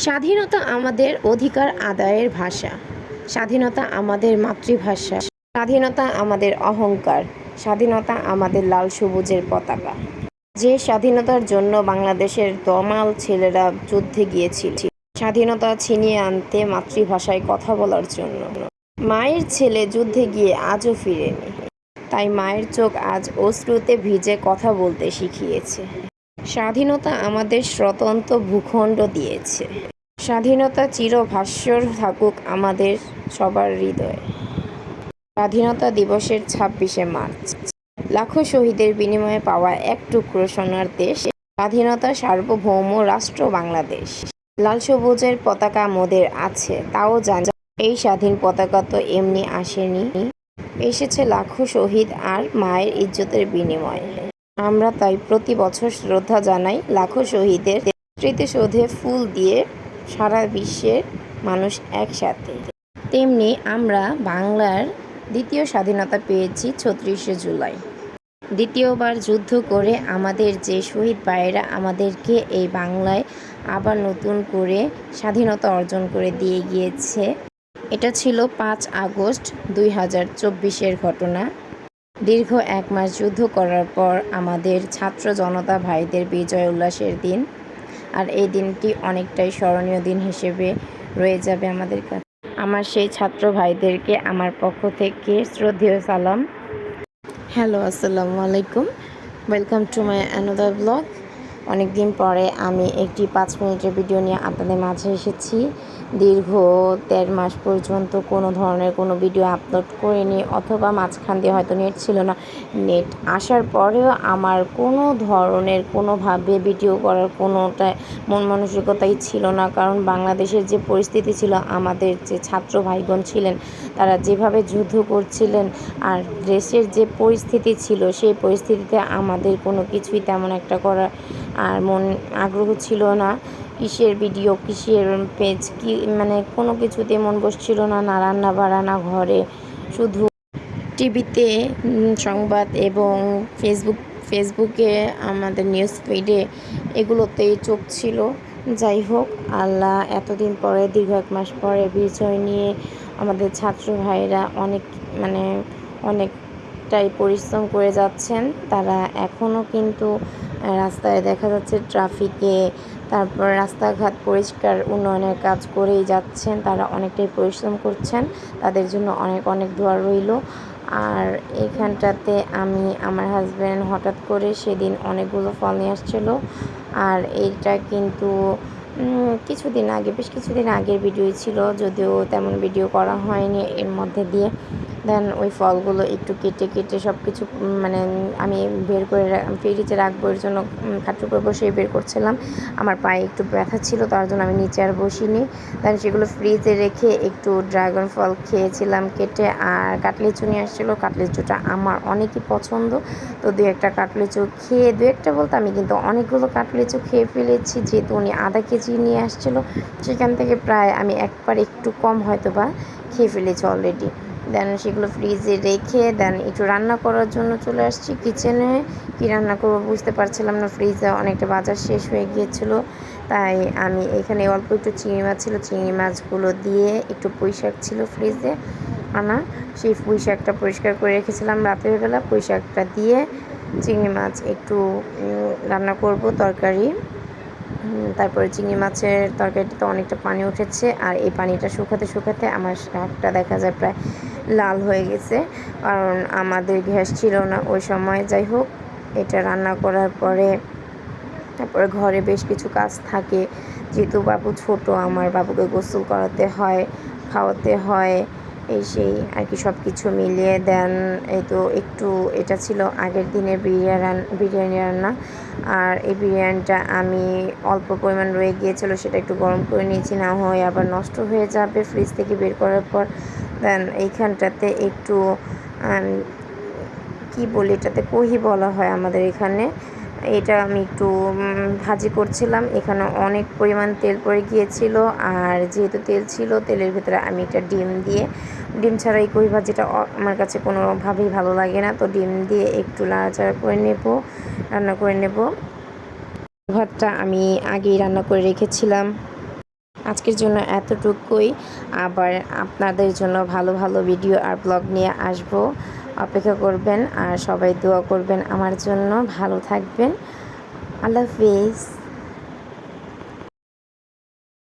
স্বাধীনতা আমাদের অধিকার আদায়ের ভাষা। স্বাধীনতা আমাদের মাতৃভাষা। স্বাধীনতা আমাদের অহংকার। স্বাধীনতা আমাদের লাল সবুজের পতাকা। যে স্বাধীনতার জন্য বাংলাদেশের দমাল ছেলেরা যুদ্ধে গিয়েছিল, স্বাধীনতা ছিনিয়ে আনতে মাতৃভাষায় কথা বলার জন্য। মায়ের ছেলে যুদ্ধে গিয়ে আজও ফিরেনি, তাই মায়ের চোখ আজ অশ্রুতে ভিজে কথা বলতে শিখিয়েছে। স্বাধীনতা আমাদের স্বতন্ত্র ভূখণ্ড দিয়েছে। স্বাধীনতা চিরভাস্বর থাকুক আমাদের সবার হৃদয়ে। স্বাধীনতা দিবসের ২৬শে মার্চ। লাখো শহীদের বিনিময়ে পাওয়া এক টুকরো সোনার দেশ, স্বাধীনতা সার্বভৌম রাষ্ট্র বাংলাদেশ। লাল সবুজের পতাকা মোদের আছে, তাও জানি এই স্বাধীন পতাকা তো এমনি আসেনি, এসেছে লাখো শহীদ আর মায়ের ইজ্জতের বিনিময়ে। আমরা তাই প্রতি বছর শ্রদ্ধা জানাই লাখো শহীদের স্মৃতিসৌধে ফুল দিয়ে সারা বিশ্বের মানুষ একসাথে। তেমনি আমরা বাংলার দ্বিতীয় স্বাধীনতা পেয়েছি ৩৬শে জুলাই। দ্বিতীয়বার যুদ্ধ করে আমাদের যে শহীদ ভাইয়েরা আমাদেরকে এই বাংলায় আবার নতুন করে স্বাধীনতা অর্জন করে দিয়ে গিয়েছে। এটা ছিল ৫ আগস্ট ২০২৪-এর ঘটনা। দীর্ঘ ১ মাস যুদ্ধ করার পর আমাদের ছাত্র জনতা ভাইদের বিজয় উল্লাসের দিন, আর এই দিনটি অনেকটাই স্মরণীয় দিন হিসেবে রয়ে যাবে আমাদের কাছে। আমার সেই ছাত্র ভাইদেরকে আমার পক্ষ থেকে শ্রদ্ধেয় সালাম। হ্যালো, আসসালামু আলাইকুম। Welcome to my another blog. অনেক দিন পরে আমি একটি ৫ মিনিটের ভিডিও নিয়ে আপনাদের মাঝে এসেছি। দীর্ঘ ১.৫ মাস পর্যন্ত কোনো ধরনের কোনো ভিডিও আপলোড করিনি, অথবা মাঝখান দিয়ে হয়তো নেট ছিল না। নেট আসার পরেও আমার কোনো ধরনের কোনোভাবে ভিডিও করার কোনোটা মন মানসিকতাই ছিল না, কারণ বাংলাদেশের যে পরিস্থিতি ছিল, আমাদের যে ছাত্র ভাইবোন ছিলেন তারা যেভাবে যুদ্ধ করছিলেন, আর দেশের যে পরিস্থিতি ছিল সেই পরিস্থিতিতে আমাদের কোনো কিছুই তেমন একটা করার আর আগ্রহ ছিল না। কিসের ভিডিও, কিসের পেজ, কি মানে কোনো কিছুতে মন বসছিল না, না রান্না বাড়া, না ঘরে, শুধু টিভিতে সংবাদ এবং ফেসবুকে আমাদের নিউজ ফিডে এগুলোতেই চোখ ছিল। যাই হোক, আল্লাহ এতদিন পরে দীর্ঘ ১ মাস পরে বিজয় নিয়ে আমাদের ছাত্র ভাইরা অনেকটাই পরিশ্রম করে যাচ্ছেন। তারা এখনও কিন্তু রাস্তায় দেখা যাচ্ছে ট্রাফিকে, তারপর রাস্তাঘাট পরিষ্কার উন্নয়নের কাজ করেই যাচ্ছেন। তারা অনেকটাই পরিশ্রম করছেন, তাদের জন্য অনেক অনেক দোয়া রইল। আর এইখানটাতে আমি আমার হাজব্যান্ড হঠাৎ করে সেদিন অনেকগুলো ফল নিয়ে আসছিলো, আর এইটা কিন্তু বেশ কিছুদিন আগের ভিডিও ছিল, যদিও তেমন ভিডিও করা হয়নি এর মধ্যে দিয়ে। দেন ওই ফলগুলো একটু কেটে সব কিছু আমি বের করে ফ্রিজে রাখবো, এর জন্য খাটের উপর বসে বের করছিলাম। আমার পায়ে একটু ব্যথা ছিল, তার জন্য আমি নিচে আর বসিনি। দেন সেগুলো ফ্রিজে রেখে একটু ড্রাগন ফল খেয়েছিলাম কেটে, আর কাটলিচু নিয়ে আসছিলো। কাটলিচুটা আমার অনেকই পছন্দ, তো ২-১টা কাটলিচু খেয়ে, ২-১টা বলতে আমি কিন্তু অনেকগুলো কাটলিচু খেয়ে ফেলেছি, যেহেতু উনি আধা কেজি নিয়ে আসছিলো। সেখান থেকে প্রায় আমি একবার একটু কম হয়তো বা খেয়ে ফেলেছি অলরেডি। দেন সেগুলো ফ্রিজে রেখে দেন একটু রান্না করার জন্য চলে আসছি কিচেনে। কী রান্না করবো বুঝতে পারছিলাম না, ফ্রিজে অনেকটা বাজার শেষ হয়ে গিয়েছিলো। তাই আমি এখানে অল্প একটু চিংড়ি মাছ ছিল, চিংড়ি মাছগুলো দিয়ে একটু পুঁই শাক ছিল ফ্রিজে আনা, সেই পুঁই শাকটা পরিষ্কার করে রেখেছিলাম রাতের বেলা। পুঁই শাকটা দিয়ে চিংড়ি মাছ একটু রান্না করব তরকারি। তারপরে চিংড়ি মাছের তরকারিটাতে অনেকটা পানি উঠেছে, আর এই পানিটা শুকাতে আমার শাকটা দেখা যায় প্রায় লাল হয়ে গেছে, কারণ আমাদের গ্যাস ছিল না ওই সময়। যাই হোক, এটা রান্না করার পরে তারপরে ঘরে বেশ কিছু কাজ থাকে, যেহেতু বাবু ছোট, আমার বাবুকে গোসল করাতে হয়, খাওয়াতে হয়, এই সেই আর কি, সব কিছু মিলিয়ে দেন এই তো একটু এটা ছিল আগের দিনের বিরিয়ানি রান্না। আর এই বিরিয়ানিটা আমি অল্প পরিমাণ রয়ে গিয়েছিলো, সেটা একটু গরম করে নিয়েছি, না হয় আবার নষ্ট হয়ে যাবে ফ্রিজ থেকে বের করার পর। দেন এইখানটাতে একটু কি বলি, এটাতে কহি বলা হয় আমাদের এখানে। এটা আমি একটু ভাজি করছিলাম, এখানে অনেক পরিমাণ তেল পড়ে গিয়েছিল, আর যেহেতু তেল ছিল, তেলের ভিতরে আমি একটা ডিম ছাড়া এই কহি ভাজিটা আমার কাছে কোনোভাবেই ভালো লাগে না, তো ডিম দিয়ে একটু নাড়াচাড়া করে রান্না করে নেব। ভাতটা আমি আগেই রান্না করে রেখেছিলাম। আজকের জন্য এতটুকুই। আবার আপনাদের জন্য ভালো ভালো ভিডিও আর ব্লগ নিয়ে আসব, অপেক্ষা করবেন। আর সবাই দোয়া করবেন আমার জন্য। ভালো থাকবেন। আল্লাহ হাফিজ।